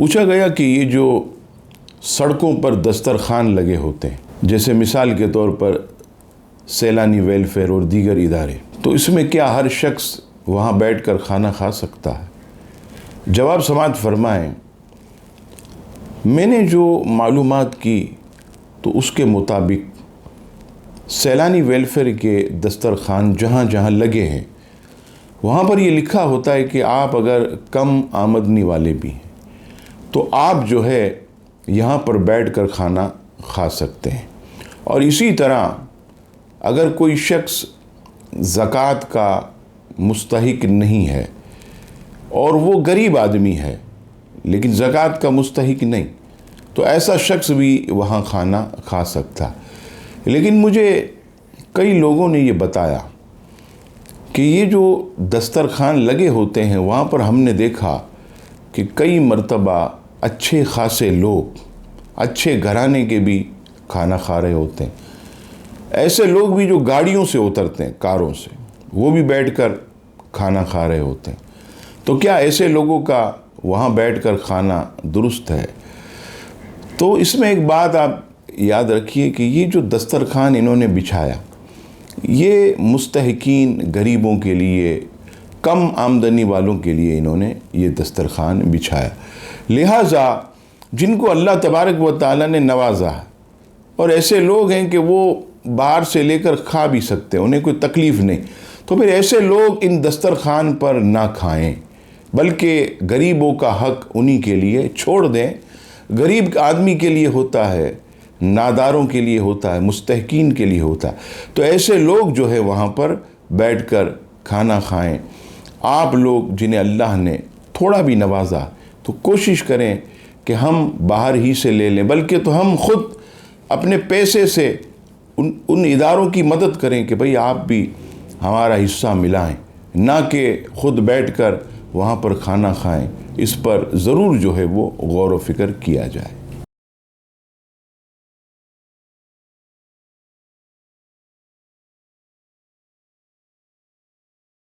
پوچھا گیا کہ یہ جو سڑکوں پر دسترخوان لگے ہوتے ہیں، جیسے مثال کے طور پر سیلانی ویلفیئر اور دیگر ادارے، تو اس میں کیا ہر شخص وہاں بیٹھ کر کھانا کھا سکتا ہے؟ جواب سماعت فرمائیں، میں نے جو معلومات کی تو اس کے مطابق سیلانی ویلفیئر کے دسترخوان جہاں جہاں لگے ہیں وہاں پر یہ لکھا ہوتا ہے کہ آپ اگر کم آمدنی والے بھی ہیں تو آپ جو ہے یہاں پر بیٹھ کر کھانا کھا سکتے ہیں، اور اسی طرح اگر کوئی شخص زکوٰۃ کا مستحق نہیں ہے اور وہ غریب آدمی ہے لیکن زکوٰۃ کا مستحق نہیں، تو ایسا شخص بھی وہاں کھانا کھا سکتا۔ لیکن مجھے کئی لوگوں نے یہ بتایا کہ یہ جو دسترخوان لگے ہوتے ہیں وہاں پر ہم نے دیکھا کہ کئی مرتبہ اچھے خاصے لوگ اچھے گھرانے کے بھی کھانا کھا رہے ہوتے ہیں، ایسے لوگ بھی جو گاڑیوں سے اترتے ہیں، کاروں سے، وہ بھی بیٹھ کر کھانا کھا رہے ہوتے ہیں۔ تو کیا ایسے لوگوں کا وہاں بیٹھ کر کھانا درست ہے؟ تو اس میں ایک بات آپ یاد رکھیے کہ یہ جو دسترخوان انہوں نے بچھایا یہ مستحقین غریبوں کے لیے، کم آمدنی والوں کے لیے انہوں نے یہ دسترخوان بچھایا، لہٰذا جن کو اللہ تبارک و تعالیٰ نے نوازا ہے اور ایسے لوگ ہیں کہ وہ باہر سے لے کر کھا بھی سکتے ہیں، انہیں کوئی تکلیف نہیں، تو پھر ایسے لوگ ان دسترخوان پر نہ کھائیں بلکہ غریبوں کا حق انہی کے لیے چھوڑ دیں۔ غریب آدمی کے لیے ہوتا ہے، ناداروں کے لیے ہوتا ہے، مستحقین کے لیے ہوتا ہے، تو ایسے لوگ جو ہے وہاں پر بیٹھ کر کھانا کھائیں۔ آپ لوگ جنہیں اللہ نے تھوڑا بھی نوازا تو کوشش کریں کہ ہم باہر ہی سے لے لیں، بلکہ تو ہم خود اپنے پیسے سے ان اداروں کی مدد کریں کہ بھئی آپ بھی ہمارا حصہ ملائیں، نہ کہ خود بیٹھ کر وہاں پر کھانا کھائیں۔ اس پر ضرور جو ہے وہ غور و فکر کیا جائے۔